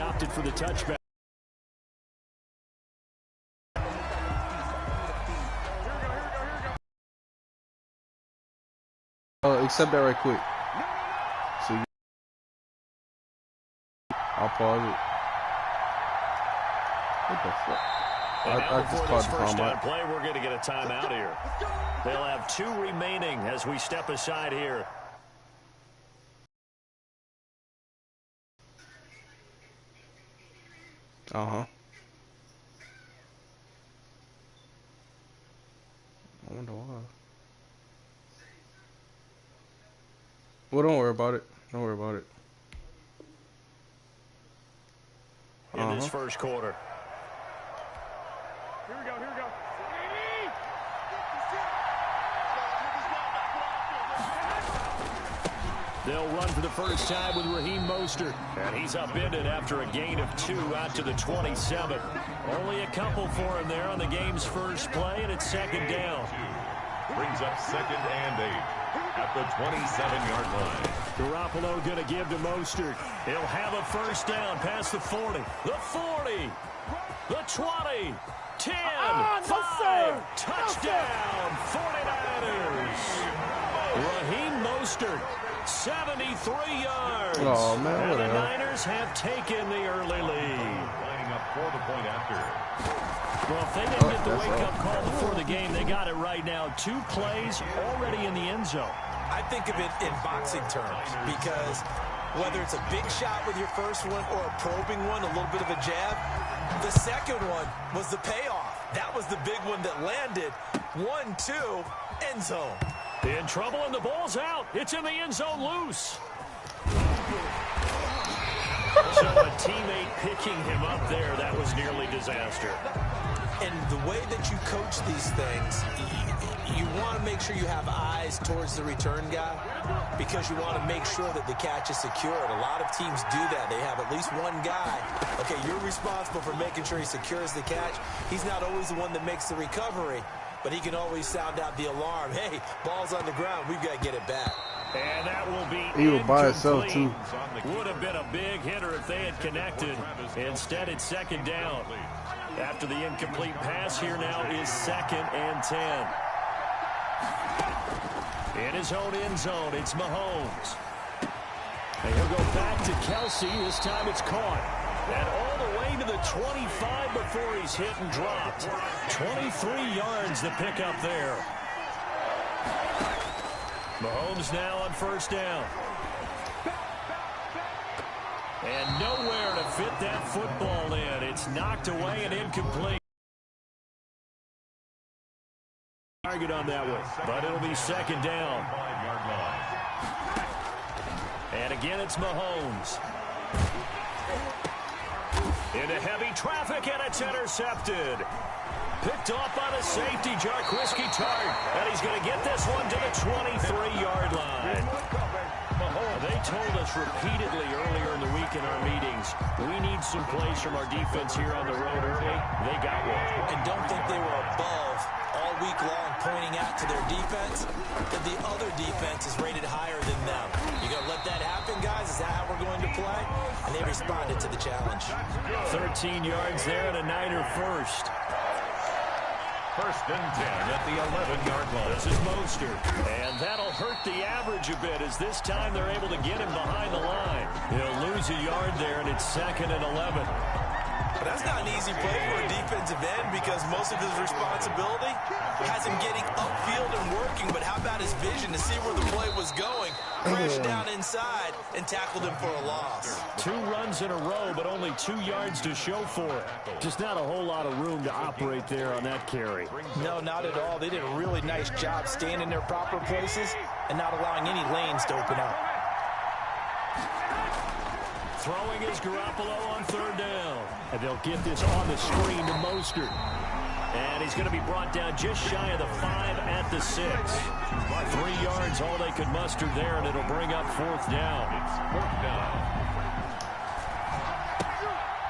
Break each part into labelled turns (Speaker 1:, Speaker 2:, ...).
Speaker 1: opted for the touchback.
Speaker 2: Accept that right quick. So I'll pause it. What the fuck? I just caught the
Speaker 1: first down play, we're going to get a timeout here. They'll have 2 remaining as we step aside here.
Speaker 2: I wonder why. Well, don't worry about it. Don't worry about it.
Speaker 1: In this first quarter.
Speaker 3: Here we go, here we go.
Speaker 1: They'll run for the first time with Raheem Mostert. And he's upended after a gain of 2 out to the 27. Only a couple for him there on the game's first play, and it's second down.
Speaker 4: Brings up 2nd and 8 at the 27-yard line.
Speaker 1: Garoppolo going to give to Mostert. He'll have a first down past the 40. The 40. The 20. 10. 5. Touchdown. 49ers. Raheem Mostert. 73 yards.
Speaker 2: Oh, man,
Speaker 1: and the Niners have taken the early lead.
Speaker 4: Lining up for the point after.
Speaker 1: Well, if they didn't get the wake-up call before the game, they got it right now. 2 plays already in the end zone.
Speaker 5: I think of it in boxing terms because whether it's a big shot with your first one or a probing one, a little bit of a jab, the second one was the payoff. That was the big one that landed. 1-2, end zone.
Speaker 1: In trouble, and the ball's out. It's in the end zone loose. So a teammate picking him up there, that was nearly disaster.
Speaker 5: And the way that you coach these things, you want to make sure you have eyes towards the return guy because you want to make sure that the catch is secured. A lot of teams do that. They have at least one guy. Okay, you're responsible for making sure he secures the catch. He's not always the one that makes the recovery, but he can always sound out the alarm. Hey, ball's on the ground. We've got to get it back.
Speaker 1: And that will be
Speaker 2: he by itself, too.
Speaker 1: Would have been a big hitter if they had connected. Instead, it's second down. After the incomplete pass, here now is 2nd and 10. In his own end zone, it's Mahomes. And he'll go back to Kelsey. This time it's caught. And all the way to the 25 before he's hit and dropped. 23 yards to pick up there. Mahomes now on first down. And nowhere to fit that football in. It's knocked away and incomplete. Target on that one, but it'll be second down. And again, it's Mahomes. Into heavy traffic, and it's intercepted. Picked off by the safety, Jarquiski Tart. And he's going to get this one to the 23-yard line. They told us repeatedly earlier in the week in our meetings, we need some plays from our defense here on the road early. They got one.
Speaker 5: And don't think they were above all week long pointing out to their defense that the other defense is rated higher than them. You going to let that happen, guys? Is that how we're going to play? And they responded to the challenge.
Speaker 1: 13 yards there and a Niner first.
Speaker 4: 1st and 10 at the 11-yard line.
Speaker 1: This is Mostert. And that'll hurt the average a bit as this time they're able to get him behind the line. He'll lose a yard there, and it's 2nd and 11.
Speaker 5: But that's not an easy play for a defensive end because most of his responsibility has him getting upfield and working. But how about his vision to see where the play was going? Crashed down inside and tackled him for a loss.
Speaker 1: 2 runs in a row, but only 2 yards to show for it. Just not a whole lot of room to operate there on that carry.
Speaker 5: No, not at all. They did a really nice job staying in their proper places and not allowing any lanes to open up.
Speaker 1: Throwing is Garoppolo on 3rd down. And they'll get this on the screen to Mostert. And he's going to be brought down just shy of the 5 at the 6. 3 yards, all they could muster there, and it'll bring up 4th down.
Speaker 4: It's 4th down.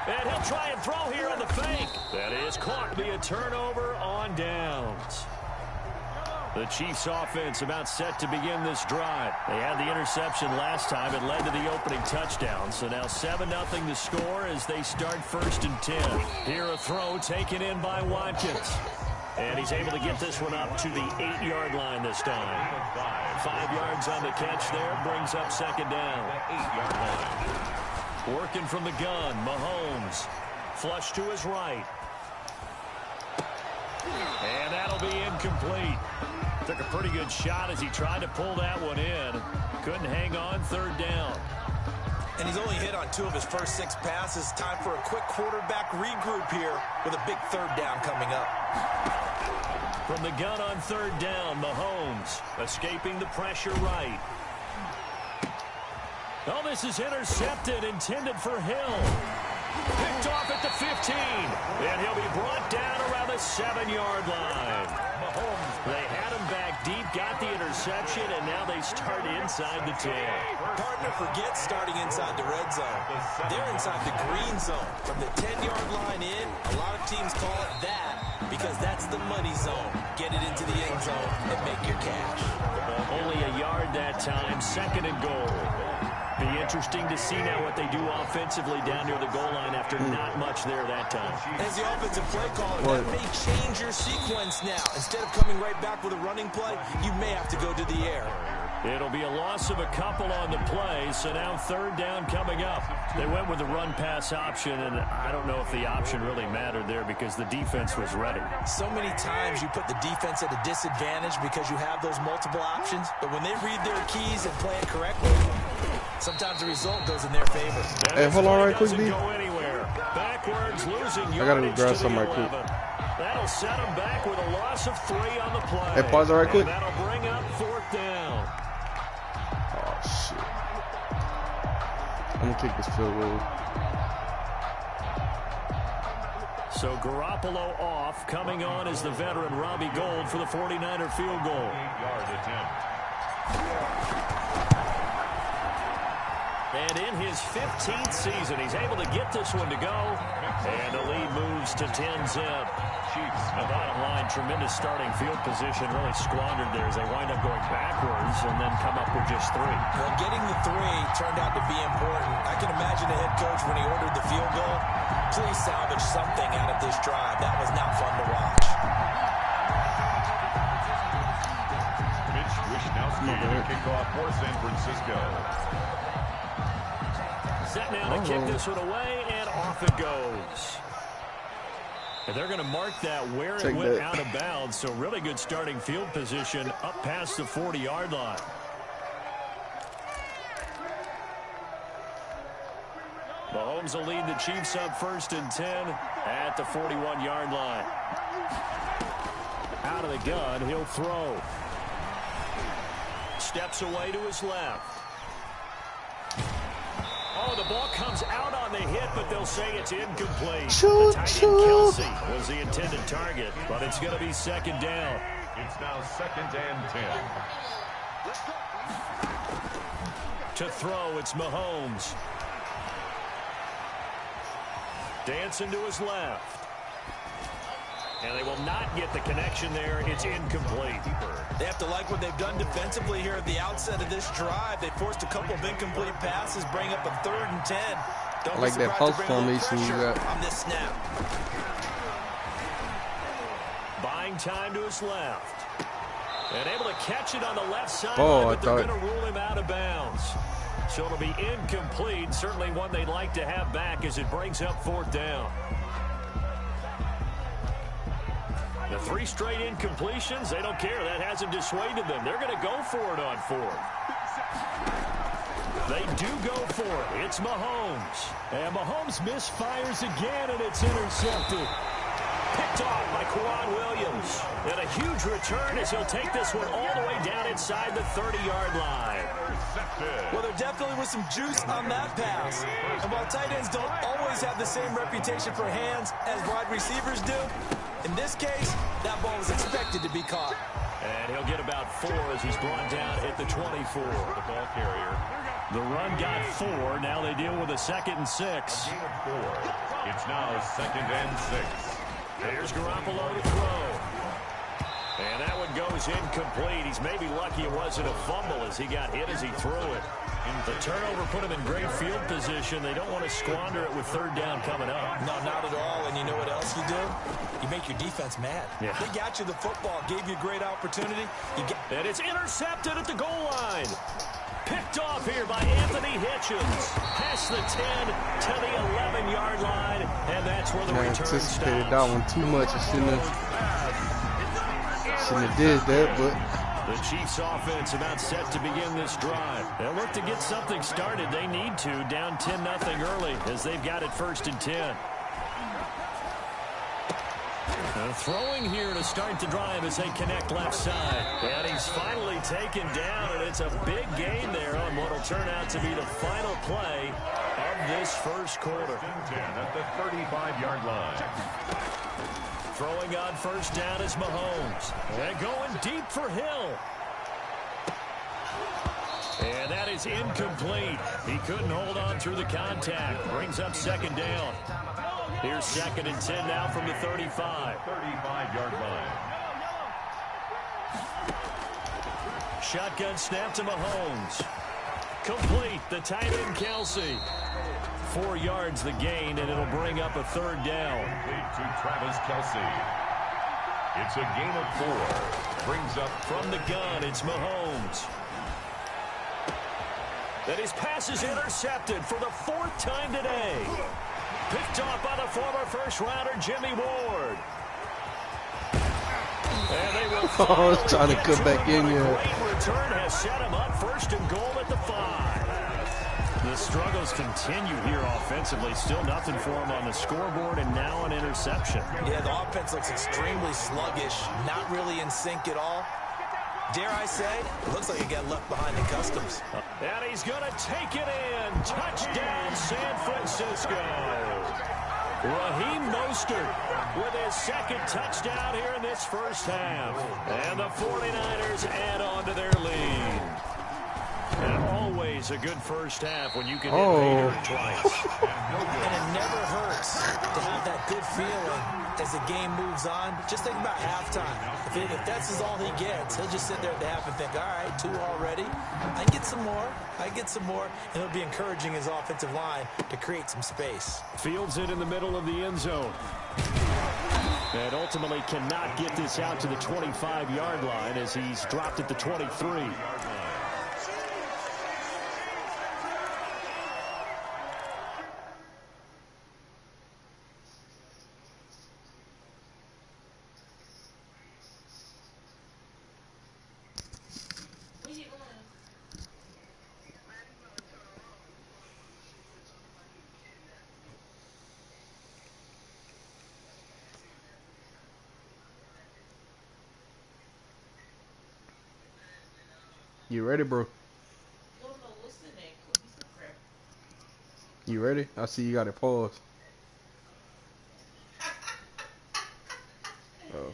Speaker 1: And he'll try and throw here on the fake. That is caught. Be a turnover on downs. The Chiefs offense about set to begin this drive. They had the interception last time. It led to the opening touchdown. So now 7-0 the score as they start 1st and 10. Here a throw taken in by Watkins. And he's able to get this one up to the 8-yard line this time. 5 yards on the catch there. Brings up 2nd down.
Speaker 4: 8-yard line.
Speaker 1: Working from the gun. Mahomes. Flush to his right. And that'll be incomplete. Took a pretty good shot as he tried to pull that one in. Couldn't hang on. 3rd down.
Speaker 5: And he's only hit on 2 of his first 6 passes. Time for a quick quarterback regroup here with a big 3rd down coming up.
Speaker 1: From the gun on 3rd down, Mahomes escaping the pressure right. Oh, this is intercepted, intended for Hill. Picked off at the 15. And he'll be brought down around the 7-yard line. Mahomes, they had him back deep, got the interception, and now they start inside the 10.
Speaker 5: Hard to forget starting inside the red zone. They're inside the green zone. From the 10-yard line in, a lot of teams call it that because that's the money zone. Get it into the end zone and make your cash.
Speaker 1: Only a yard that time, 2nd and goal. Be interesting to see now what they do offensively down near the goal line after not much there that time.
Speaker 5: As the offensive play caller, that may change your sequence now. Instead of coming right back with a running play, you may have to go to the air.
Speaker 1: It'll be a loss of a couple on the play, so now 3rd down coming up. They went with the run-pass option, and I don't know if the option really mattered there because the defense was ready.
Speaker 5: So many times you put the defense at a disadvantage because you have those multiple options, but when they read their keys and play it correctly, sometimes the result goes in their favor.
Speaker 2: Hey, hold on right quick, B.
Speaker 1: Go anywhere. Backwards, losing
Speaker 2: I gotta
Speaker 1: yardage
Speaker 2: grab
Speaker 1: to
Speaker 2: some
Speaker 1: the
Speaker 2: right quick.
Speaker 1: 11. That'll set them back with a loss of 3 on the play.
Speaker 2: Hey, pause it right quick.
Speaker 1: And that'll bring up 4th down.
Speaker 2: Oh, shit. I'm gonna kick this field goal.
Speaker 1: So Garoppolo off. Coming on is the veteran Robbie Gould for the 49er field goal.
Speaker 4: 8-yard attempt.
Speaker 1: And in his 15th season, he's able to get this one to go. And the lead moves to 10-zip.
Speaker 4: Chiefs.
Speaker 1: The bottom line, tremendous starting field position, really squandered there as they wind up going backwards and then come up with just 3.
Speaker 5: Well, getting the 3 turned out to be important. I can imagine the head coach when he ordered the field goal. Please salvage something out of this drive. That was not fun to watch.
Speaker 4: Mitch Wishnowsky to kick off for San Francisco.
Speaker 1: Set now to kick this one away, and off it goes. And they're going to mark that where it went out of bounds. So really good starting field position up past the 40-yard line. Mahomes will lead the Chiefs up 1st and 10 at the 41-yard line. Out of the gun, he'll throw. Steps away to his left. Oh, the ball comes out on the hit, but they'll say it's incomplete. The tight end Kelsey was the intended target, but it's going to be 2nd down.
Speaker 4: It's now 2nd and 10.
Speaker 1: To throw, it's Mahomes. Dancing to his left. And they will not get the connection there. It's incomplete.
Speaker 5: They have to like what they've done defensively here at the outset of this drive. They forced a couple of incomplete passes, bring up a 3rd and 10. Don't
Speaker 2: I like that post formation you got
Speaker 5: on this snap.
Speaker 1: Buying time to his left. And able to catch it on the left side, but they're going to rule him out of bounds. So it'll be incomplete. Certainly one they'd like to have back as it brings up 4th down. The 3 straight incompletions, they don't care. That hasn't dissuaded them. They're going to go for it on 4th. They do go for it. It's Mahomes. And Mahomes misfires again, and it's intercepted. Picked off by Quan Williams. And a huge return as he'll take this one all the way down inside the 30-yard line.
Speaker 5: Well, there definitely was some juice on that pass. And while tight ends don't always have the same reputation for hands as wide receivers do, in this case, that ball was expected to be caught.
Speaker 1: And he'll get about 4 as he's brought down at the 24.
Speaker 4: The ball carrier.
Speaker 1: The run got 4. Now they deal with a 2nd and 6.
Speaker 4: A gain of 4. It's now 2nd and 6.
Speaker 1: Here's Garoppolo to throw. And that one goes incomplete. He's maybe lucky it wasn't a fumble as he got hit as he threw it. The turnover put him in great field position. They don't want to squander it with third down coming up.
Speaker 5: No, not at all. And you know what else you do? You make your defense mad.
Speaker 1: Yeah.
Speaker 5: They got you the football, gave you a great opportunity.
Speaker 1: And it's intercepted at the goal line. Picked off here by Anthony Hitchens. Past the 10 to the 11-yard line. And that's where the
Speaker 2: I
Speaker 1: return
Speaker 2: anticipated
Speaker 1: stops.
Speaker 2: that one too much. I shouldn't have did that, but
Speaker 1: The Chiefs offense about set to begin this drive. They'll look to get something started. They need to, down 10-0 early as they've got it 1st and 10. Throwing here to start the drive as they connect left side. And he's finally taken down, and it's a big gain there on what will turn out to be the final play of this first quarter.
Speaker 4: 10 at the 35-yard line.
Speaker 1: Throwing on first down is Mahomes. And going deep for Hill. And that is incomplete. He couldn't hold on through the contact. Brings up 2nd down. Here's 2nd and 10 now from the 35.
Speaker 4: 35-yard line.
Speaker 1: Shotgun snap to Mahomes. Complete. The tight end, Kelsey. 4 yards the gain, and it'll bring up a 3rd down.
Speaker 4: Complete to Travis Kelsey. It's a gain of 4. Brings up
Speaker 1: From the gun, it's Mahomes. And his pass is intercepted for the 4th time today. Picked off by the former first-rounder, Jimmy Ward. And they will
Speaker 2: I was trying to cut back in here.
Speaker 1: Great return has set him up 1st and goal at the 5. The struggles continue here offensively. Still nothing for him on the scoreboard, and now an interception.
Speaker 5: Yeah, the offense looks extremely sluggish, not really in sync at all. Dare I say, it looks like it got left behind in customs.
Speaker 1: And he's going to take it in. Touchdown, San Francisco. Raheem Mostert with his 2nd touchdown here in this first half. And the 49ers add on to their lead. And always a good first half when you can hit Vader twice.
Speaker 5: And it never hurts to have that good feeling as the game moves on. Just think about halftime. If that's all he gets, he'll just sit there at the half and think, all right, 2 already. I get some more. I get some more. And it'll be encouraging his offensive line to create some space.
Speaker 1: Fields it in the middle of the end zone. And ultimately cannot get this out to the 25-yard line as he's dropped at the 23.
Speaker 2: you ready, bro? You ready? I see you got it paused. Oh.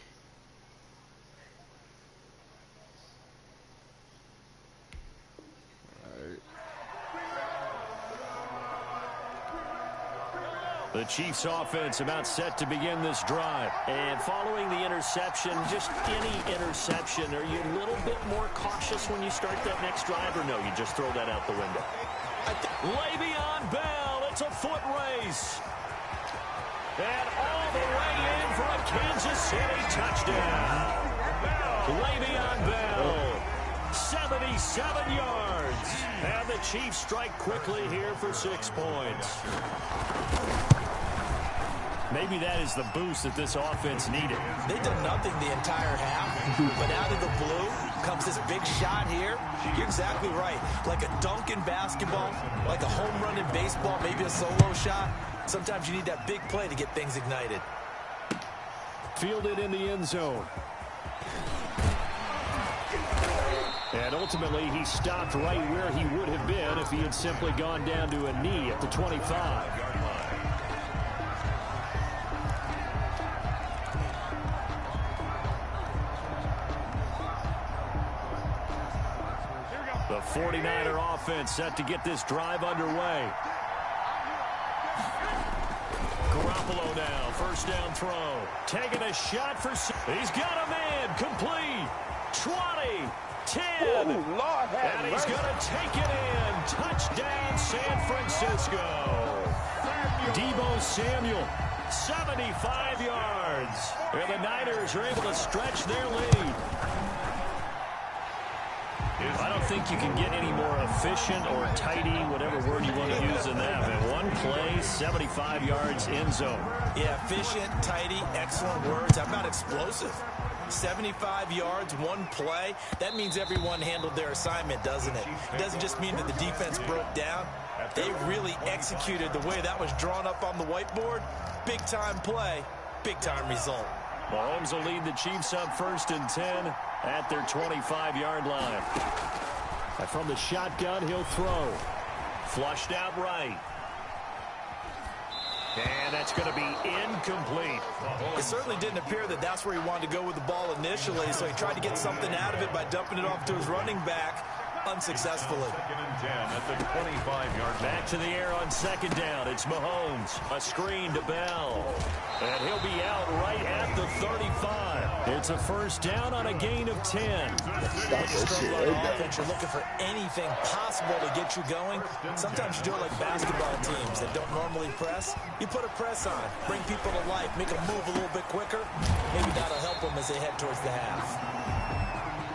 Speaker 1: The Chiefs offense about set to begin this drive. And following the interception, just any interception, are you a little bit more cautious when you start that next drive, or no, you just throw that out the window? Le'Veon Bell, it's a foot race. And all the way in for a Kansas City touchdown. Le'Veon Bell, 77 yards. And the Chiefs strike quickly here for 6 points. Maybe that is the boost that this offense needed.
Speaker 5: They did nothing the entire half, but out of the blue comes this big shot here. You're exactly right. Like a dunk in basketball, like a home run in baseball, maybe a solo shot. Sometimes you need that big play to get things ignited.
Speaker 1: Fielded in the end zone. And ultimately, he stopped right where he would have been if he had simply gone down to a knee at the 25-yard line. The 49er offense set to get this drive underway. Garoppolo now, first down throw. Taking a shot for... He's got a man. Complete. 20. 10.
Speaker 3: Ooh, Lord have
Speaker 1: and he's going to take it in. Touchdown, San Francisco. Deebo Samuel, 75 yards. And the Niners are able to stretch their lead. I don't think you can get any more efficient or tidy, whatever word you want to use in that. But one play, 75 yards, end zone.
Speaker 5: Yeah, efficient, tidy, excellent words. How about explosive? 75 yards, one play. That means everyone handled their assignment, doesn't it? It doesn't just mean that the defense broke down. They really executed the way that was drawn up on the whiteboard. Big-time play, big-time result.
Speaker 1: Mahomes will lead the Chiefs up 1st and 10 at their 25-yard line. And from the shotgun, he'll throw. Flushed out right. And that's going to be incomplete.
Speaker 5: It certainly didn't appear that that's where he wanted to go with the ball initially, so he tried to get something out of it by dumping it off to his running back unsuccessfully.
Speaker 4: 2nd and 10 at the 25-yard line.
Speaker 1: Back to the air on 2nd down. It's Mahomes. A screen to Bell. And he'll be out right at the 35. It's a 1st down on a gain of 10.
Speaker 5: Offense, you're looking for anything possible to get you going. Sometimes you do it like basketball teams that don't normally press. You put a press on, bring people to life, make them move a little bit quicker. Maybe that'll help them as they head towards the half.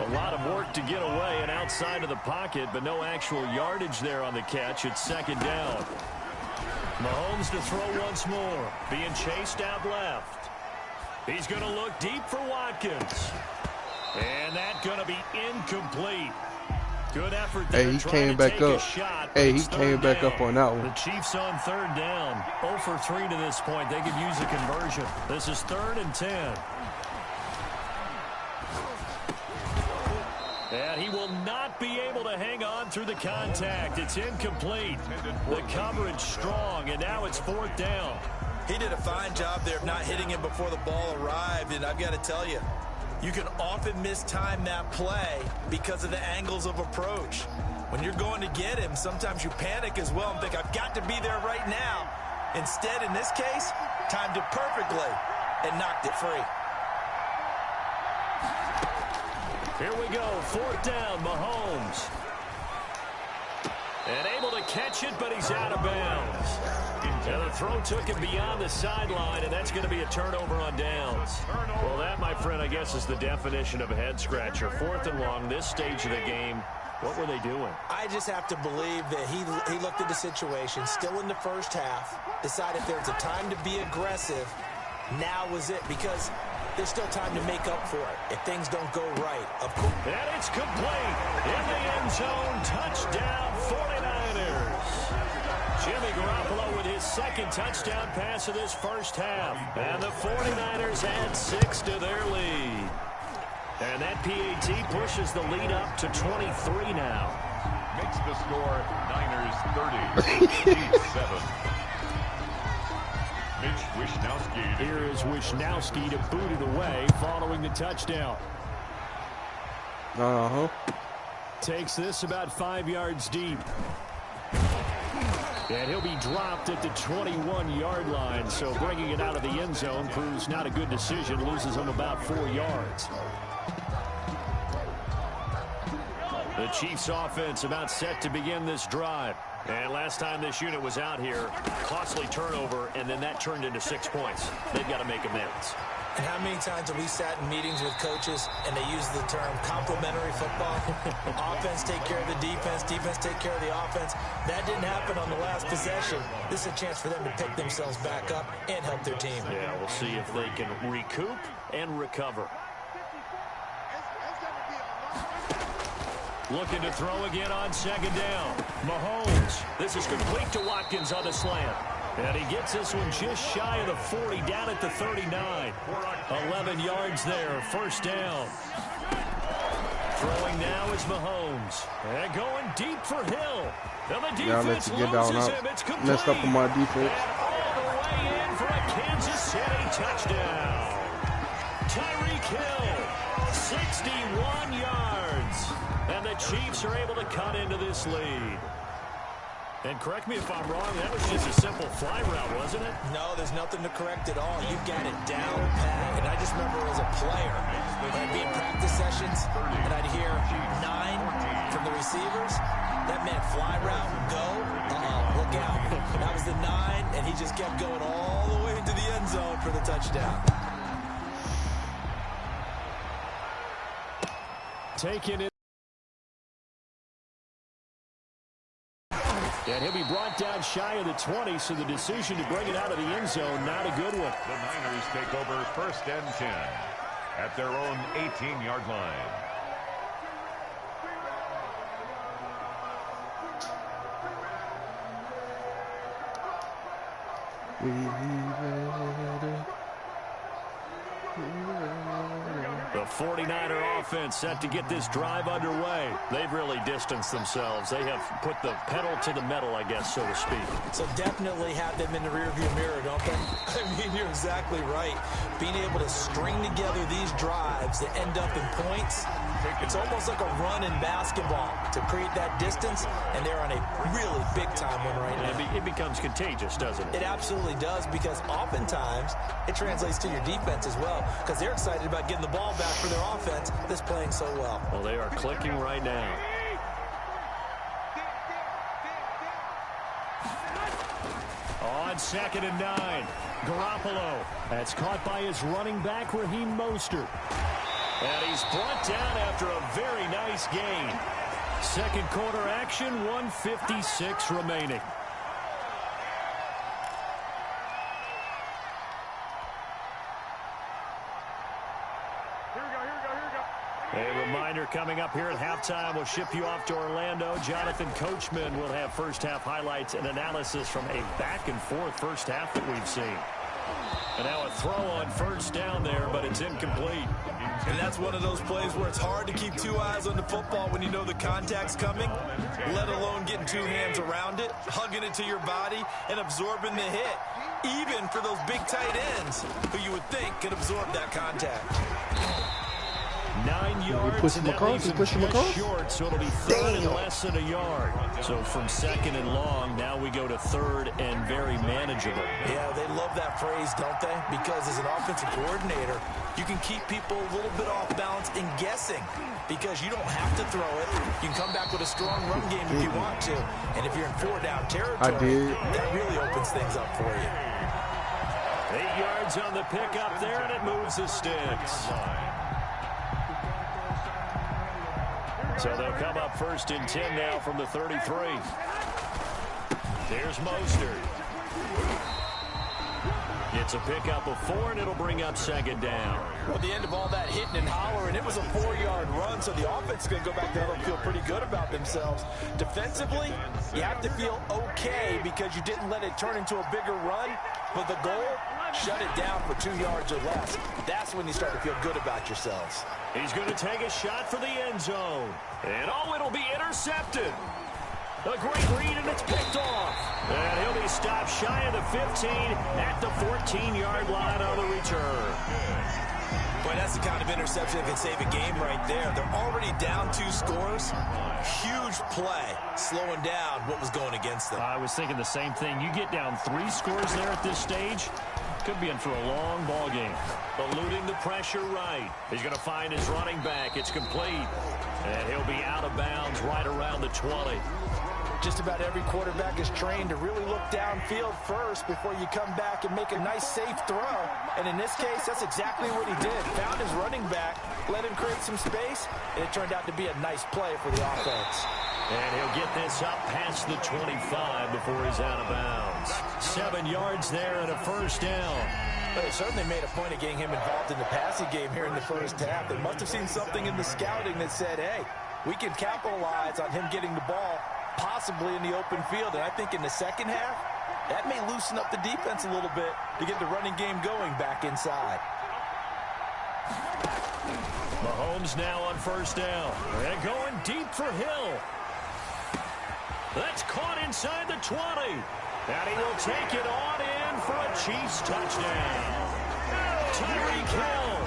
Speaker 1: A lot of work to get away and outside of the pocket, but no actual yardage there on the catch. It's 2nd down. Mahomes to throw once more. Being chased out left. He's going to look deep for Watkins. And that's going to be incomplete. Good effort there.
Speaker 2: Hey, he came back up. Hey, he came back up on that one.
Speaker 1: The Chiefs on 3rd down. 0 for 3 to this point. They could use a conversion. This is 3rd and 10. And he will not be able to hang on through the contact. It's incomplete. The coverage strong, and now it's 4th down.
Speaker 5: He did a fine job there of not hitting him before the ball arrived, and I've got to tell you, you can often mistime that play because of the angles of approach. When you're going to get him, sometimes you panic as well and think, I've got to be there right now. Instead, in this case, timed it perfectly and knocked it free.
Speaker 1: Here we go, 4th down, Mahomes. And able to catch it, but he's out of bounds. And the throw took him beyond the sideline, and that's going to be a turnover on downs. Well, that, my friend, I guess is the definition of a head-scratcher. 4th and long, this stage of the game. What were they doing?
Speaker 5: I just have to believe that he looked at the situation, still in the first half, decided there's a time to be aggressive. Now was it, because there's still time to make up for it if things don't go right. Of course.
Speaker 1: And it's complete. In the end zone, touchdown 49ers. Jimmy Garoppolo with his 2nd touchdown pass of this first half. And the 49ers add 6 to their lead. And that PAT pushes the lead up to 23 now.
Speaker 4: Makes the score Niners 30, Chiefs 7. Mitch Wishnowsky.
Speaker 1: Here is Wishnowsky to boot it away following the touchdown. Takes this about 5 yards deep. And he'll be dropped at the 21-yard line, so bringing it out of the end zone proves not a good decision. Loses him about 4 yards. The Chiefs offense about set to begin this drive. And last time this unit was out here, costly turnover, and then that turned into 6 points. They've got to make amends.
Speaker 5: And how many times have we sat in meetings with coaches and they use the term complementary football? Offense take care of the defense, defense take care of the offense. That didn't happen on the last possession. This is a chance for them to pick themselves back up and help their team.
Speaker 1: Yeah, we'll see if they can recoup and recover. Looking to throw again on 2nd down. Mahomes. This is complete to Watkins on the slant. And he gets this one just shy of the 40, down at the 39. 11 yards there, 1st down. Throwing now is Mahomes. And going deep for Hill. And the defense loses him. It's complete.
Speaker 2: Messed up on my defense.
Speaker 1: And all the way in for a Kansas City touchdown. Tyreek Hill, 61 yards. And the Chiefs are able to cut into this lead. And correct me if I'm wrong, that was just a simple fly route, wasn't it?
Speaker 5: No, there's nothing to correct at all. You got it down pat. And I just remember as a player, when I'd be in practice sessions, and I'd hear 9 from the receivers. That meant fly route, go, look out. That was the 9, and he just kept going all the way into the end zone for the touchdown.
Speaker 1: Taking it. And he'll be brought down shy of the 20, so the decision to bring it out of the end zone, not a good one.
Speaker 4: The Niners take over 1st and 10 at their own 18-yard line.
Speaker 1: The 49er offense set to get this drive underway. They've really distanced themselves. They have put the pedal to the metal, I guess, so to speak.
Speaker 5: So definitely have them in the rearview mirror, don't they? I mean, you're exactly right. Being able to string together these drives that end up in points, it's almost like a run in basketball to create that distance, and they're on a really big-time one right now.
Speaker 1: It becomes contagious, doesn't it?
Speaker 5: It absolutely does, because oftentimes it translates to your defense as well, because they're excited about getting the ball back for their offense that's playing so well.
Speaker 1: Well, they are clicking right now. On 2nd and 9, Garoppolo. That's caught by his running back, Raheem Mostert. And he's brought down after a very nice gain. Second quarter action, 1:56 remaining. A reminder coming up here at halftime. We'll ship you off to Orlando. Jonathan Coachman will have first-half highlights and analysis from a back-and-forth first half that we've seen. And now a throw on 1st down there, but it's incomplete.
Speaker 5: And that's one of those plays where it's hard to keep 2 eyes on the football when you know the contact's coming, let alone getting 2 hands around it, hugging it to your body, and absorbing the hit, even for those big tight ends who you would think could absorb that contact.
Speaker 1: 9 yards.
Speaker 2: Push him across. He pushed him across.
Speaker 1: Short, so it'll be 3rd and less than a yard. So from 2nd and long, now we go to 3rd and very manageable.
Speaker 5: Yeah, they love that phrase, don't they? Because as an offensive coordinator, you can keep people a little bit off balance and guessing, because you don't have to throw it. You can come back with a strong run game if you want to. And if you're in 4-down territory, that really opens things up for you.
Speaker 1: 8 yards on the pickup there, and it moves the sticks. So they'll come up 1st and 10 now from the 33. There's Mostert. It's a pickup of 4, and it'll bring up 2nd down.
Speaker 5: Well, at the end of all that hitting and hollering, it was a 4-yard run, so the offense is going to go back there and feel pretty good about themselves. Defensively, you have to feel okay because you didn't let it turn into a bigger run, but the goal, shut it down for 2 yards or less. That's when you start to feel good about yourselves.
Speaker 1: He's going to take a shot for the end zone. And it'll be intercepted. A great read, and it's picked off. And he'll be stopped shy of the 15 at the 14-yard line on the return.
Speaker 5: Boy, that's the kind of interception that can save a game right there. They're already down 2 scores. Huge play, slowing down what was going against them.
Speaker 1: I was thinking the same thing. You get down 3 scores there at this stage, could be in for a long ball game. Eluding the pressure right. He's going to find his running back. It's complete. And he'll be out of bounds right around the 20.
Speaker 5: Just about every quarterback is trained to really look downfield first before you come back and make a nice, safe throw. And in this case, that's exactly what he did. Found his running back, let him create some space, and it turned out to be a nice play for the offense.
Speaker 1: And he'll get this up past the 25 before he's out of bounds. 7 yards there and a 1st down.
Speaker 5: But they certainly made a point of getting him involved in the passing game here in the first half. They must have seen something in the scouting that said, hey, we can capitalize on him getting the ball possibly in the open field. And I think in the second half, that may loosen up the defense a little bit to get the running game going back inside.
Speaker 1: Mahomes now on 1st down. And going deep for Hill. That's caught inside the 20. And he will take it on in for a Chiefs touchdown. Tyreek Hill.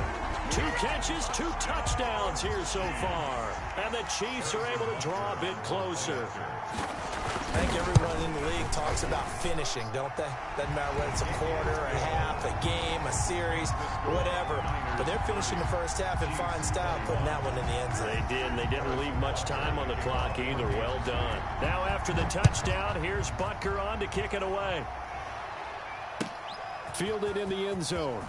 Speaker 1: 2 catches, 2 touchdowns here so far. And the Chiefs are able to draw a bit closer.
Speaker 5: I think everyone in the league talks about finishing, don't they? Doesn't matter whether it's a quarter, a half, a game, a series, whatever. But they're finishing the first half in fine style, putting that one in the end zone.
Speaker 1: They did, and they didn't leave much time on the clock either. Well done. Now after the touchdown, here's Butker on to kick it away. Fielded in the end zone.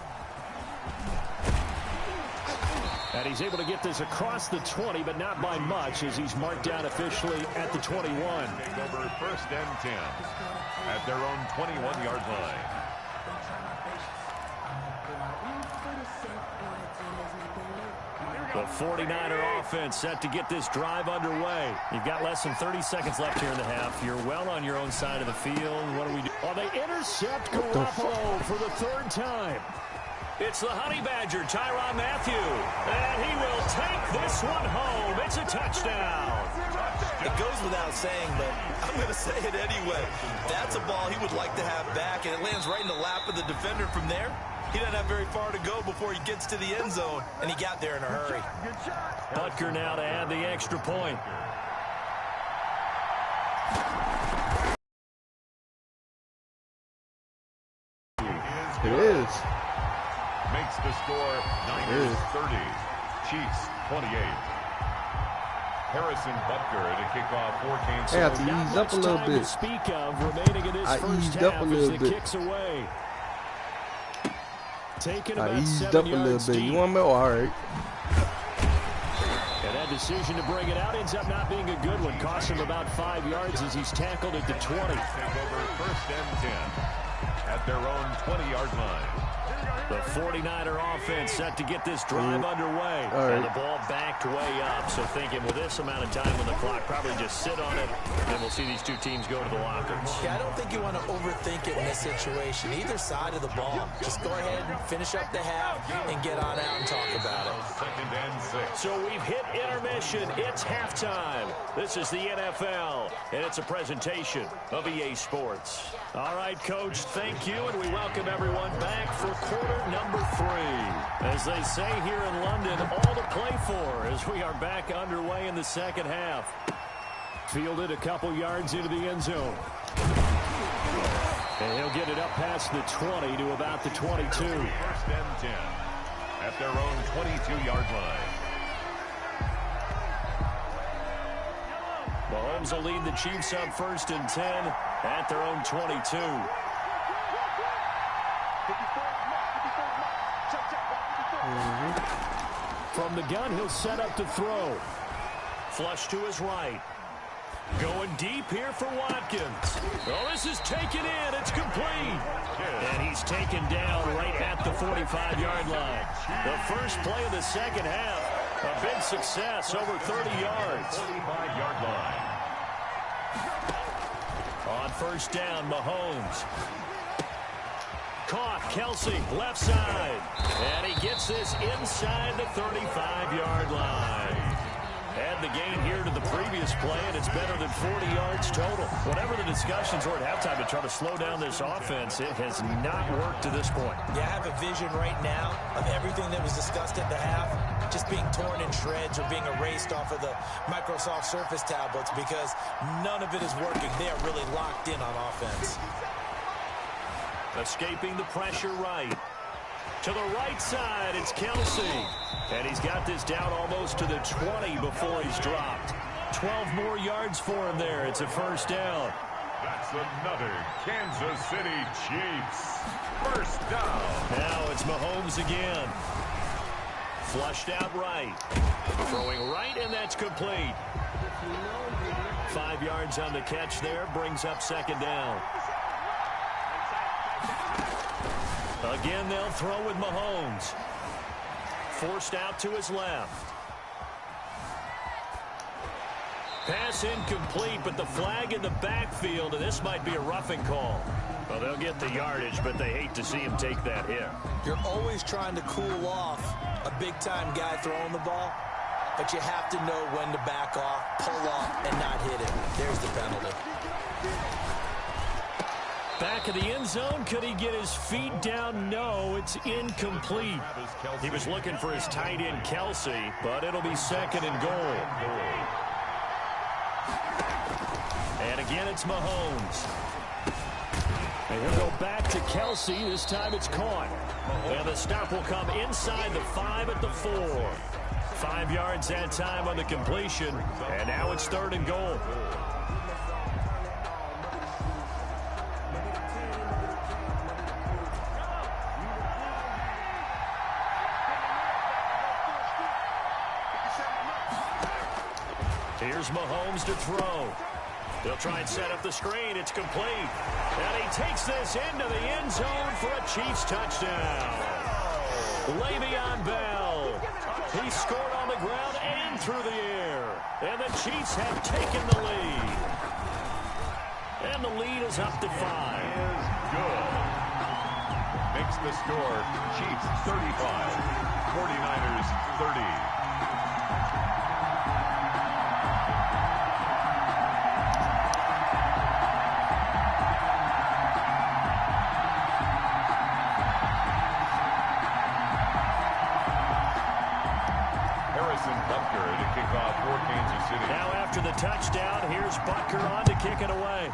Speaker 1: And he's able to get this across the 20, but not by much, as he's marked down officially at the 21.
Speaker 4: Over 1st and 10 at their own 21-yard line.
Speaker 1: The 49er offense set to get this drive underway. You've got less than 30 seconds left here in the half. You're well on your own side of the field. What do we do? Oh, they intercept Garoppolo for the 3rd time. It's the Honey Badger, Tyrann Mathieu, and he will take this one home. It's a touchdown.
Speaker 5: It goes without saying, but I'm going to say it anyway. That's a ball he would like to have back, and it lands right in the lap of the defender from there. He doesn't have very far to go before he gets to the end zone, and he got there in a hurry.
Speaker 1: Butker now to add the extra point.
Speaker 2: It is.
Speaker 4: Makes the score 9-30. Chiefs 28. Harrison Butker to kick off for Kansas.
Speaker 2: I have to ease up a little bit.
Speaker 1: Speak of remaining in this
Speaker 2: I
Speaker 1: first
Speaker 2: eased
Speaker 1: half
Speaker 2: up a little
Speaker 1: as
Speaker 2: bit.
Speaker 1: Kicks away. Taking
Speaker 2: I
Speaker 1: about
Speaker 2: eased
Speaker 1: 7
Speaker 2: up a little
Speaker 1: yards
Speaker 2: bit.
Speaker 1: deep.
Speaker 2: You want me? Oh, all right.
Speaker 1: And that decision to bring it out ends up not being a good one. Cost him about 5 yards as he's tackled at the 20.
Speaker 4: Take over 1st and 10 at their own 20-yard line.
Speaker 1: The 49er offense set to get this drive underway.
Speaker 2: Right.
Speaker 1: And the ball backed way up. So thinking with this amount of time on the clock, probably just sit on it. And we'll see these two teams go to the lockers.
Speaker 5: Yeah, I don't think you want to overthink it in this situation. Either side of the ball. Just go ahead and finish up the half and get on out and talk about it.
Speaker 4: 2nd and 6.
Speaker 1: So we've hit intermission. It's halftime. This is the NFL, and it's a presentation of EA Sports. All right, Coach, thank you, and we welcome everyone back for quarter number 3. As they say here in London, all to play for as we are back underway in the second half. Fielded a couple yards into the end zone. And he'll get it up past the 20 to about the 22.
Speaker 4: 1st and 10 at their own 22-yard line.
Speaker 1: Mahomes will lead the Chiefs up 1st and 10 at their own 22. From the gun, he'll set up to throw. Flush to his right. Going deep here for Watkins. Oh, this is taken in. It's complete. And he's taken down right at the 45-yard line. The first play of the second half. A big success, over 30 yards.
Speaker 4: 45-yard line.
Speaker 1: On 1st down, Mahomes. Caught, Kelsey, left side. And he gets this inside the 35-yard line. Add the gain here to the previous play, and it's better than 40 yards total. Whatever the discussions were at halftime to try to slow down this offense, it has not worked to this point.
Speaker 5: Yeah, I have a vision right now of everything that was discussed at the half just being torn in shreds or being erased off of the Microsoft Surface tablets because none of it is working. They are really locked in on offense.
Speaker 1: Escaping the pressure right. To the right side, it's Kelsey. And he's got this down almost to the 20 before he's dropped. 12 more yards for him there. It's a 1st down.
Speaker 4: That's another Kansas City Chiefs 1st down.
Speaker 1: Now it's Mahomes again. Flushed out right. Throwing right, and that's complete. 5 yards on the catch there. Brings up 2nd down. Again, they'll throw with Mahomes. Forced out to his left. Pass incomplete, but the flag in the backfield, and this might be a roughing call. Well, they'll get the yardage, but they hate to see him take that hit.
Speaker 5: You're always trying to cool off a big-time guy throwing the ball, but you have to know when to back off, pull off, and not hit it. There's the penalty.
Speaker 1: Back of the end zone. Could he get his feet down? No, it's incomplete. He was looking for his tight end, Kelsey, but it'll be 2nd and goal. And again, it's Mahomes. And he'll go back to Kelsey. This time it's caught. And the stop will come inside the 5 at the 4. 5 yards that time on the completion. And now it's 3rd and goal. Here's Mahomes to throw. They'll try and set up the screen. It's complete. And he takes this into the end zone for a Chiefs touchdown. Le'Veon Bell. He scored on the ground and through the air. And the Chiefs have taken the lead. And the lead is up to 5.
Speaker 4: Is good. Makes the score Chiefs 35, 49ers 30.
Speaker 1: Now after the touchdown, here's Butker on to kick it away.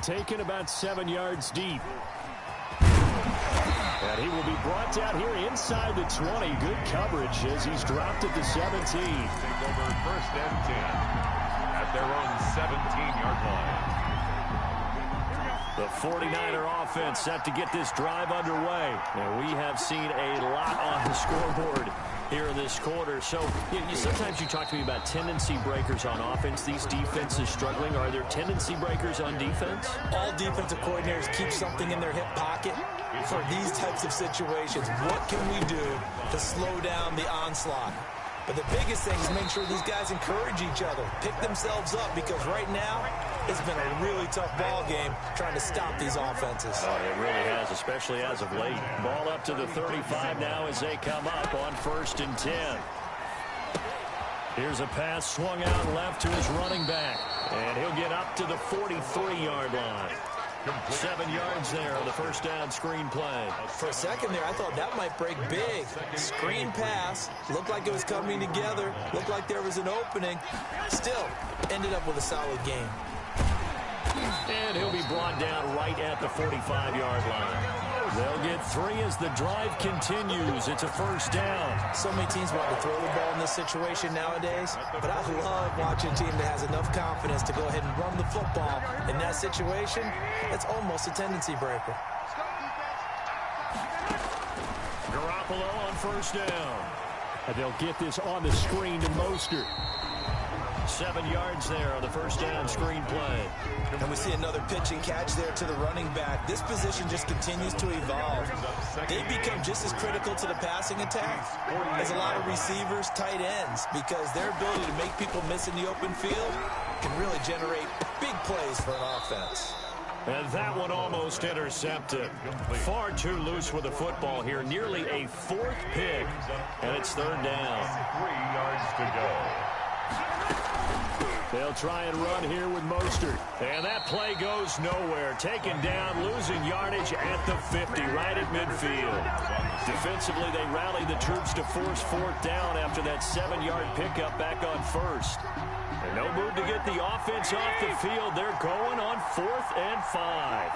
Speaker 1: Taken about 7 yards deep. And he will be brought down here inside the 20. Good coverage as he's dropped at the 17.
Speaker 4: Take over 1st and 10 at their own 17-yard line.
Speaker 1: The 49er offense set to get this drive underway. And we have seen a lot on the scoreboard here in this quarter. So sometimes you talk to me about tendency breakers on offense. These defenses struggling. Are there tendency breakers on defense?
Speaker 5: All defensive coordinators keep something in their hip pocket for these types of situations. What can we do to slow down the onslaught? But the biggest thing is make sure these guys encourage each other, pick themselves up, because right now it's been a really tough ball game trying to stop these offenses.
Speaker 1: Oh, it really has, especially as of late. Ball up to the 35 now as they come up on 1st and 10. Here's a pass swung out left to his running back, and he'll get up to the 43-yard line. 7 yards there on the 1st down screen play.
Speaker 5: For a second there, I thought that might break big. Screen pass. Looked like it was coming together. Looked like there was an opening. Still, ended up with a solid game.
Speaker 1: And he'll be brought down right at the 45-yard line. They'll get 3 as the drive continues. It's a 1st down.
Speaker 5: So many teams want to throw the ball in this situation nowadays, but I love watching a team that has enough confidence to go ahead and run the football. In that situation, it's almost a tendency breaker.
Speaker 1: Garoppolo on 1st down. And they'll get this on the screen to Mostert. 7 yards there on the 1st down screen play.
Speaker 5: And we see another pitch and catch there to the running back. This position just continues to evolve. They become just as critical to the passing attack as a lot of receivers, tight ends, because their ability to make people miss in the open field can really generate big plays for an offense.
Speaker 1: And that one almost intercepted. Far too loose with the football here. Nearly a 4th pick. And it's 3rd down.
Speaker 4: 3 yards to go.
Speaker 1: They'll try and run here with Mostert. And that play goes nowhere. Taken down, losing yardage at the 50, right at midfield. Defensively, they rally the troops to force 4th down after that 7-yard pickup back on 1st. And no move to get the offense off the field. They're going on 4th and 5.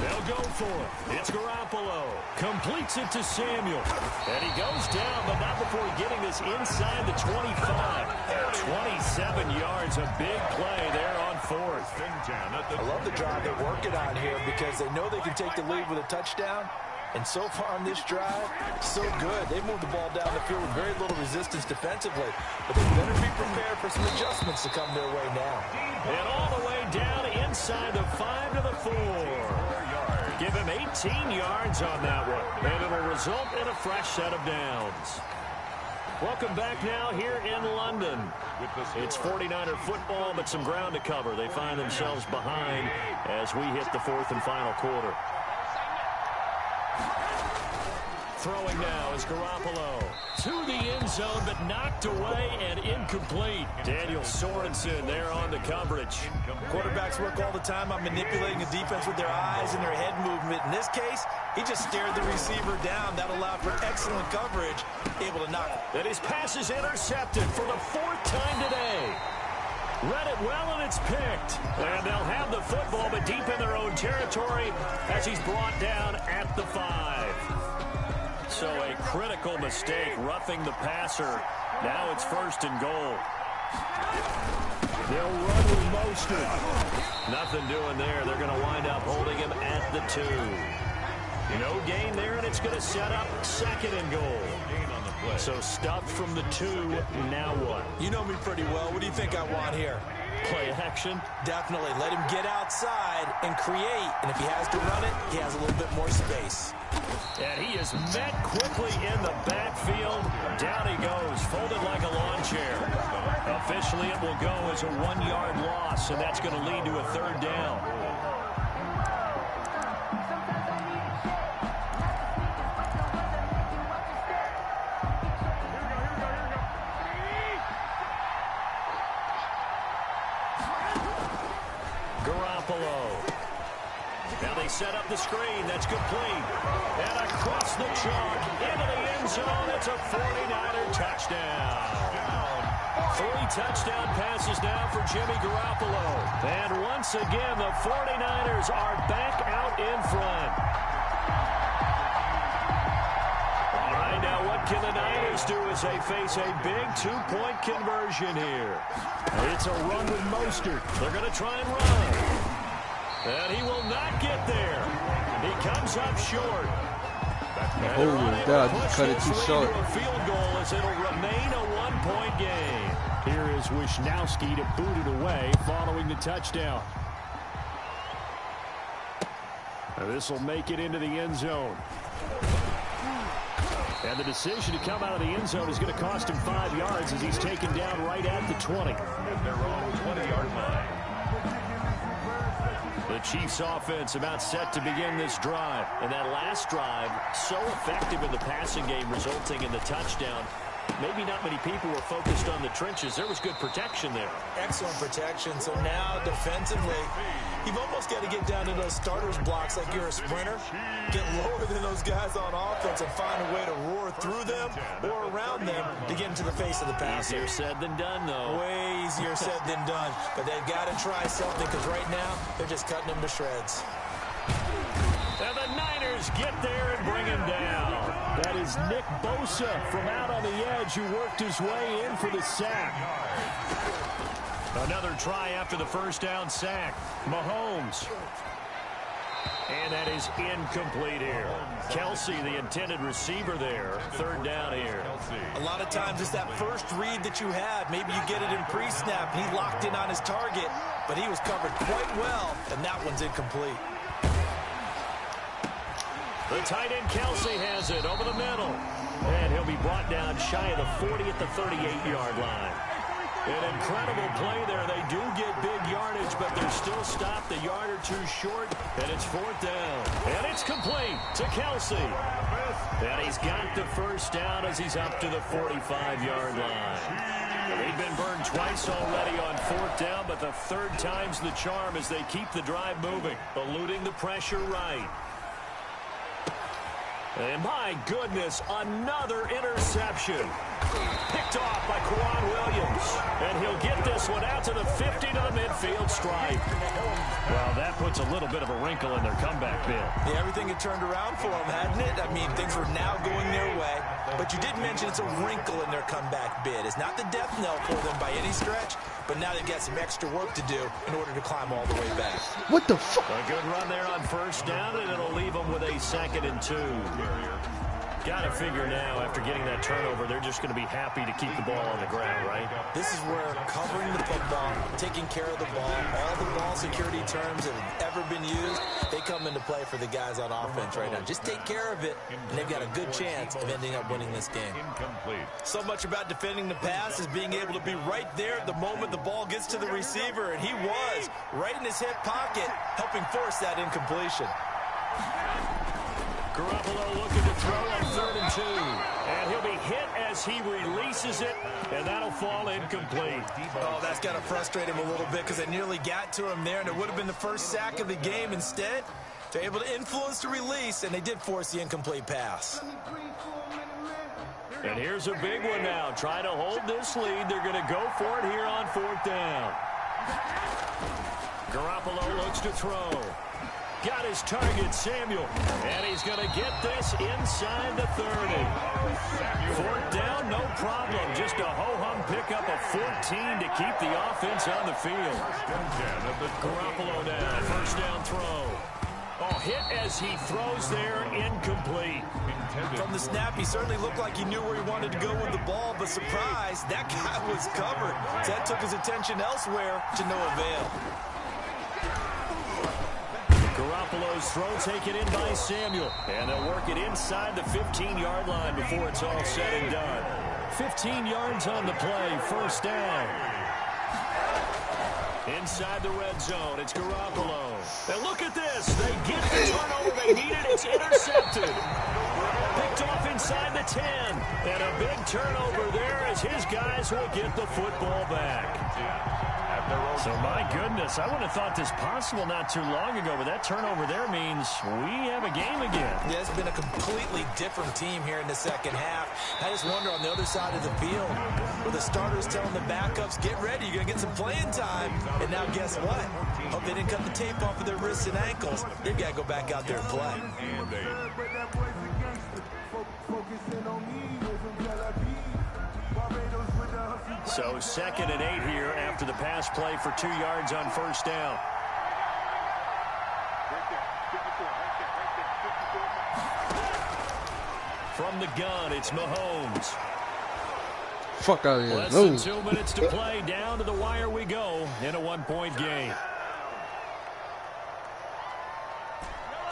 Speaker 1: They'll go for it. It's Garoppolo. Completes it to Samuel. And he goes down, but not before getting this inside the 25. 27 yards, a big play there on 4th.
Speaker 5: I love the drive they're working on here because they know they can take the lead with a touchdown. And so far on this drive, so good. They moved the ball down the field with very little resistance defensively. But they better be prepared for some adjustments to come their way now.
Speaker 1: And all the way down inside the 5 to the 4. Give him 18 yards on that one. And it'll result in a fresh set of downs. Welcome back now here in London. It's 49er football, but some ground to cover. They find themselves behind as we hit the 4th and final quarter. Throwing now is Garoppolo. To the end zone, but knocked away and incomplete. Daniel Sorensen there on the coverage.
Speaker 5: Quarterbacks work all the time on manipulating the defense with their eyes and their head movement. In this case, he just stared the receiver down. That allowed for excellent coverage, able to knock it.
Speaker 1: And his pass is intercepted for the 4th time today. Read it well, and it's picked. And they'll have the football, but deep in their own territory as he's brought down at the 5. So a critical mistake, roughing the passer. Now it's 1st and goal. They'll run with Mostert. Nothing doing there. They're going to wind up holding him at the 2. No gain there, and it's going to set up 2nd and goal. So stuffed from the 2, now what?
Speaker 5: You know me pretty well. What do you think I want here?
Speaker 1: Play action?
Speaker 5: Definitely. Let him get outside and create. And if he has to run it, he has a little bit more space.
Speaker 1: And he is met quickly in the backfield. Down he goes, folded like a lawn chair. Officially, it will go as a 1-yard loss, and that's going to lead to a 3rd down. Now they set up the screen. That's complete. And across the chalk into the end zone. It's a 49er touchdown. 3 touchdown passes now for Jimmy Garoppolo. And once again, the 49ers are back out in front. All right, now what can the Niners do as they face a big 2-point conversion here? It's a run with Mostert. They're going to try and run. And he will not get there. He comes up short.
Speaker 2: Oh, God, just cut it too short.
Speaker 1: A field goal as it'll remain a 1-point game. Here is Wisnowski to boot it away following the touchdown. This will make it into the end zone. And the decision to come out of the end zone is going to cost him 5 yards as he's taken down right at the 20.
Speaker 4: At their own 20-yard line.
Speaker 1: The Chiefs offense about set to begin this drive. And that last drive, so effective in the passing game, resulting in the touchdown. Maybe not many people were focused on the trenches. There was good protection there.
Speaker 5: Excellent protection. So now defensively, you've almost got to get down to those starters blocks like you're a sprinter. Get lower than those guys on offense and find a way to roar through them or around them to get into the face of the passer.
Speaker 1: Easier said than done, though.
Speaker 5: Way easier said than done. But they've got to try something because right now they're just cutting them to shreds.
Speaker 1: And the Niners get there and bring him down. That is Nick Bosa from out on the edge who worked his way in for the sack. Another try after the first down sack. Mahomes. And that is incomplete here. Kelsey, the intended receiver there. 3rd down here.
Speaker 5: A lot of times it's that first read that you have. Maybe you get it in pre-snap. He locked in on his target, but he was covered quite well, and that one's incomplete.
Speaker 1: The tight end Kelsey has it over the middle. And he'll be brought down shy of the 40 at the 38-yard line. An incredible play there. They do get big yardage, but they're still stopped a yard or 2 short. And it's 4th down. And it's complete to Kelsey. And he's got the first down as he's up to the 45-yard line. They've been burned twice already on 4th down, but the 3rd time's the charm as they keep the drive moving, eluding the pressure right. And my goodness, another interception. Picked off by Quan Williams. And he'll get this one out to the 50 to the midfield stripe. Well, that puts a little bit of a wrinkle in their comeback bid.
Speaker 5: Yeah, everything had turned around for them, hadn't it? I mean, things were now going their way. But you did mention it's a wrinkle in their comeback bid. It's not the death knell for them by any stretch, but now they've got some extra work to do in order to climb all the way back.
Speaker 2: What the fuck?
Speaker 1: A good run there on first down, and it'll leave them with a 2nd and 2. Got to figure now, after getting that turnover, they're just going to be happy to keep the ball on the ground, right?
Speaker 5: This is where covering the football, taking care of the ball, all the ball security terms that have ever been used, they come into play for the guys on offense right now. Just take care of it, and they've got a good chance of ending up winning this game.
Speaker 4: Incomplete.
Speaker 5: So much about defending the pass is being able to be right there at the moment the ball gets to the receiver, and he was right in his hip pocket, helping force that incompletion.
Speaker 1: Garoppolo looking to throw on 3rd and 2. And he'll be hit as he releases it, and that'll fall incomplete.
Speaker 5: Oh, that's got to frustrate him a little bit because they nearly got to him there, and it would have been the first sack of the game. Instead, they're able to influence the release, and they did force the incomplete pass.
Speaker 1: And here's a big one now. Trying to hold this lead. They're going to go for it here on 4th down. Garoppolo looks to throw. Got his target, Samuel. And he's going to get this inside the 30. 4th down, no problem. Just a ho-hum pickup of 14 to keep the offense on the field. Garoppolo now, 1st down throw. Oh, hit as he throws there, incomplete.
Speaker 5: From the snap, he certainly looked like he knew where he wanted to go with the ball, but surprise, that guy was covered. So that took his attention elsewhere to no avail.
Speaker 1: Garoppolo's throw taken in by Samuel. And they'll work it inside the 15-yard line before it's all said and done. 15 yards on the play, 1st down. Inside the red zone, it's Garoppolo. And look at this. They get the turnover they needed. It's intercepted. Picked off inside the 10. And a big turnover there as his guys will get the football back. So, my goodness, I would have thought this possible not too long ago, but that turnover there means we have a game again.
Speaker 5: Yeah, it's been a completely different team here in the second half. I just wonder on the other side of the field, where the starters telling the backups, get ready, you're going to get some playing time. And now guess what? Hope they didn't cut the tape off of their wrists and ankles. They've got to go back out there and play.
Speaker 1: So 2nd and 8 here after the pass play for 2 yards on 1st down. From the gun, it's Mahomes.
Speaker 2: Fuck out of here.
Speaker 1: Less than 2 minutes to play. Down to the wire we go in a 1-point game.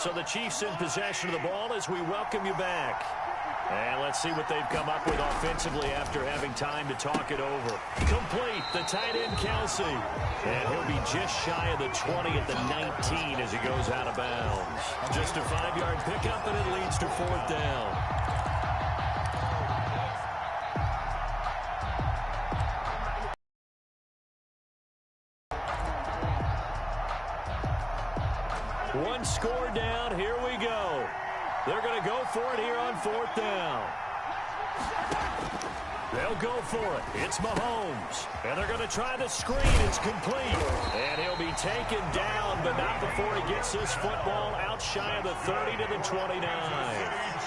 Speaker 1: So the Chiefs in possession of the ball as we welcome you back. And let's see what they've come up with offensively after having time to talk it over. Complete, the tight end, Kelsey. And he'll be just shy of the 20 at the 19 as he goes out of bounds. Just a 5-yard pickup, and it leads to 4th down. One score down, here we go. They're going to go for it here on 4th down. They'll go for it. It's Mahomes. And they're going to try the screen. It's complete. And he'll be taken down, but not before he gets this football out shy of the 30 to the 29.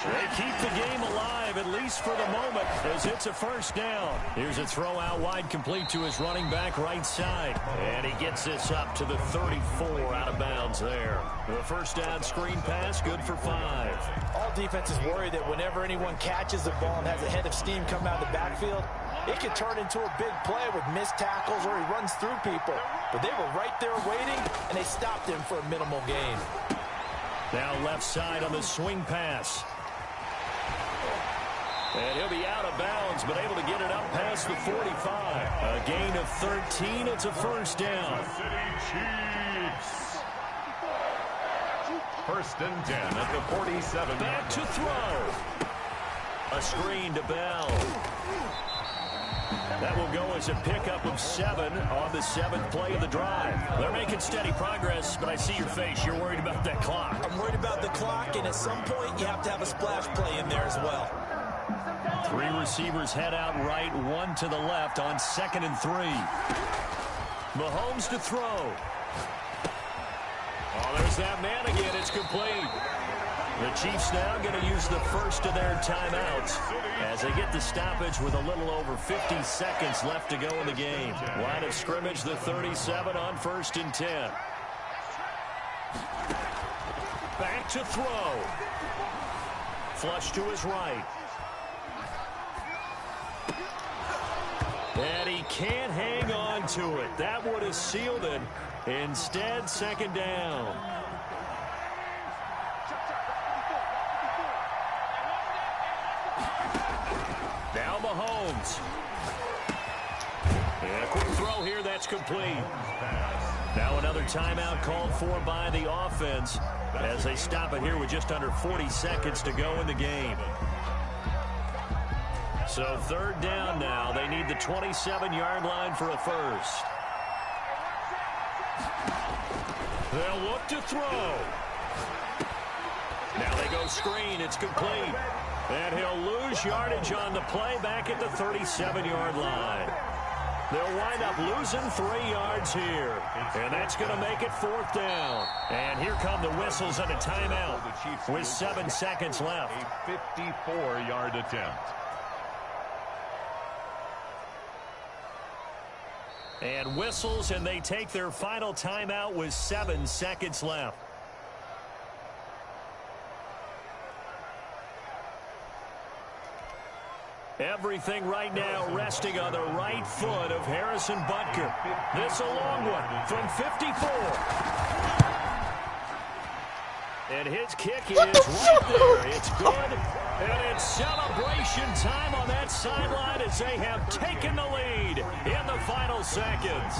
Speaker 1: They keep the game alive, at least for the moment, as it's a 1st down. Here's a throw out wide, complete to his running back right side. And he gets this up to the 34 out of bounds there. The 1st down screen pass, good for 5.
Speaker 5: All defenses worry that whenever anyone catches the ball and has a head of steam come out of the backfield, it can turn into a big play with missed tackles or he runs through people. But they were right there waiting, and they stopped him for a minimal gain.
Speaker 1: Now left side on the swing pass. And he'll be out of bounds, but able to get it up past the 45. A gain of 13. It's a 1st down.
Speaker 4: Chiefs. 1st and 10 at the 47.
Speaker 1: Back to throw. A screen to Bell. That will go as a pickup of 7 on the 7th play of the drive. They're making steady progress, but I see your face. You're worried about that clock.
Speaker 5: I'm worried about the clock, and at some point you have to have a splash play in there as well.
Speaker 1: 3 receivers head out right, 1 to the left on 2nd and 3. Mahomes to throw. Oh, there's that man again. It's complete. The Chiefs now going to use the first of their timeouts as they get the stoppage with a little over 50 seconds left to go in the game. Line of scrimmage, the 37 on 1st and 10. Back to throw. Flush to his right. And he can't hang on to it. That would have sealed it. Instead, 2nd down. Now Mahomes. And a quick throw here. that's complete. Now another timeout called for by the offense as they stop it here with just under 40 seconds to go in the game. So 3rd down now. They need the 27-yard line for a first. They'll look to throw. Now they go screen. It's complete. And he'll lose yardage on the play back at the 37-yard line. They'll wind up losing 3 yards here. And that's going to make it 4th down. And here come the whistles and a timeout with 7 seconds left.
Speaker 4: A 54-yard attempt.
Speaker 1: And whistles, and they take their final timeout with 7 seconds left. Everything right now resting on the right foot of Harrison Butker. This a long one from 54. And his kick is right there. It's good. And it's celebration time on that sideline as they have taken the lead in the final seconds.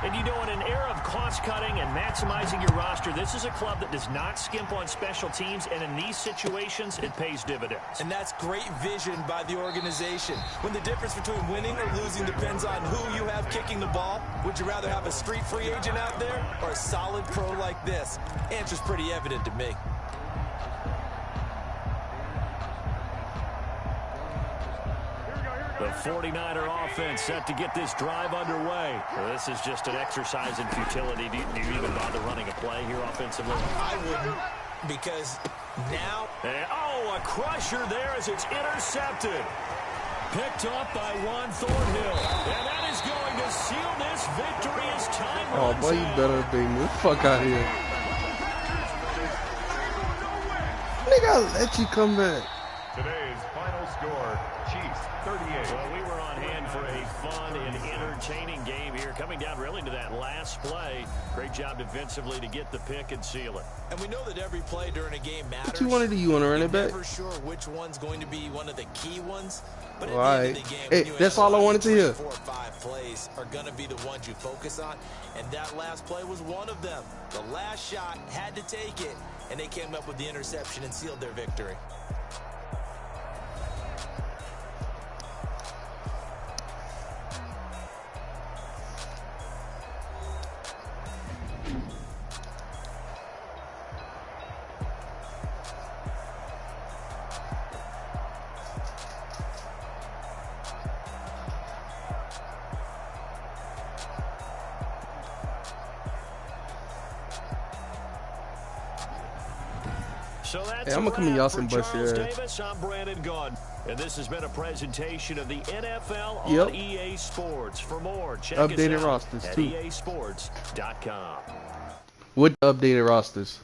Speaker 1: And, you know, in an era of cost-cutting and maximizing your roster, this is a club that does not skimp on special teams, and in these situations, it pays dividends.
Speaker 5: And that's great vision by the organization. When the difference between winning or losing depends on who you have kicking the ball, would you rather have a street free agent out there or a solid pro like this? Answer's pretty evident to me.
Speaker 1: The 49er offense set to get this drive underway. Well, this is just an exercise in futility. Do you even bother running a play here offensively?
Speaker 5: I wouldn't, because now...
Speaker 1: And, a crusher there as it's intercepted. Picked up by Juan Thornhill. And that is going to seal this victory as time runs out.
Speaker 2: Oh, boy, you better be me. Fuck out here. Nigga, I'll let you come back.
Speaker 4: Today's final score, Chiefs 38.
Speaker 1: Well, we were on hand for a fun and entertaining game here. Coming down really to that last play. Great job defensively to get the pick and seal it.
Speaker 5: And we know that every play during a game matters.
Speaker 2: What you want to do? You want to run it back?
Speaker 5: Never sure which one's going to be one of the key ones. But at
Speaker 2: All
Speaker 5: the end
Speaker 2: right.
Speaker 5: of the game,
Speaker 2: Hey, that's all I wanted to hear.
Speaker 5: 4 or 5 plays are going to be the ones you focus on, and that last play was one of them. The last shot had to take it, and they came up with the interception and sealed their victory.
Speaker 1: So that's
Speaker 2: Hey, I'm gonna come in y'all some bus here.
Speaker 1: Davis, I'm Brandon Gaudin, and this has been a presentation of the NFL
Speaker 2: Yep.
Speaker 1: on EA Sports. For more, check
Speaker 2: Updated
Speaker 1: us out
Speaker 2: rosters,
Speaker 1: at
Speaker 2: too.
Speaker 1: easports.com.
Speaker 2: With updated rosters.